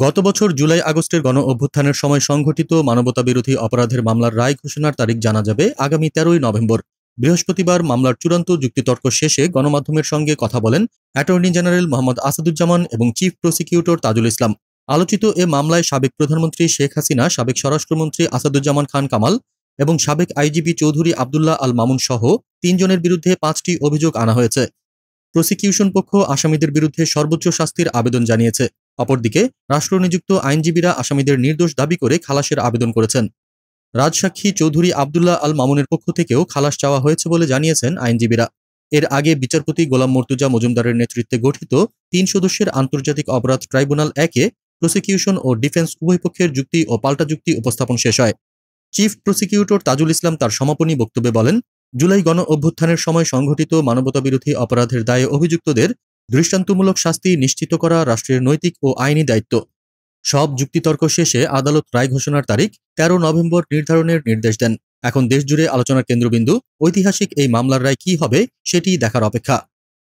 গত বছর জুলাই আগস্টের গণ-অভ্যুত্থানের সময় সংঘটিত মানবতাবিরোধী অপরাধের মামলার রায় ঘোষণার তারিখ জানা যাবে আগামী ১৩ই নভেম্বর। বৃহস্পতিবার মামলার চূড়ান্ত যুক্তিতর্ক শেষে গণমাধ্যমের সঙ্গে কথা বলেন অ্যাটর্নি জেনারেল মোহাম্মদ আসাদুজ্জামান এবং চিফ প্রসিকিউটর তাজুল ইসলাম। আলোচিত এ মামলায় সাবেক প্রধানমন্ত্রী শেখ হাসিনা, সাবেক স্বরাষ্ট্রমন্ত্রী আসাদুজ্জামান খান কামাল এবং সাবেক আইজিপি চৌধুরী আবদুল্লাহ আল মামুন সহ ৩ জনের বিরুদ্ধে ৫টি অভিযোগ আনা হয়েছে। প্রসিকিউশন পক্ষ আসামিদের বিরুদ্ধে সর্বোচ্চ শাস্তির আবেদন জানিয়েছে। অপরদিকে রাষ্ট্রনিযুক্ত আইনজীবীরা আসামিদের নির্দোষ দাবি করে খালাসের আবেদন করেছেন। রাজসাক্ষী চৌধুরী আবদুল্লাহ আল মামুনের পক্ষ থেকেও খালাস চাওয়া হয়েছে বলে জানিয়েছেন আইনজীবীরা। এর আগে বিচারপতি গোলাম মর্তুজা মজুমদারের নেতৃত্বে গঠিত ৩ সদস্যের আন্তর্জাতিক অপরাধ ট্রাইব্যুনাল ১-এ প্রসিকিউশন ও ডিফেন্স উভয় পক্ষের যুক্তি ও পাল্টা যুক্তি উপস্থাপন শেষ হয়। চিফ প্রসিকিউটর তাজুল ইসলাম তার সমাপনী বক্তব্যে বলেন, জুলাই গণ-অভ্যুত্থানের সময় সংঘটিত মানবতাবিরোধী অপরাধের দায়ে অভিযুক্তদের দৃষ্টান্তমূলক শাস্তি নিশ্চিত করা রাষ্ট্রের নৈতিক ও আইনি দায়িত্ব। সব যুক্তিতর্ক শেষে আদালত রায় ঘোষণার তারিখ ১৩ নভেম্বর নির্ধারণের নির্দেশ দেন। এখন দেশজুড়ে আলোচনার কেন্দ্রবিন্দু ঐতিহাসিক এই মামলার রায় কী হবে সেটিই দেখার অপেক্ষা।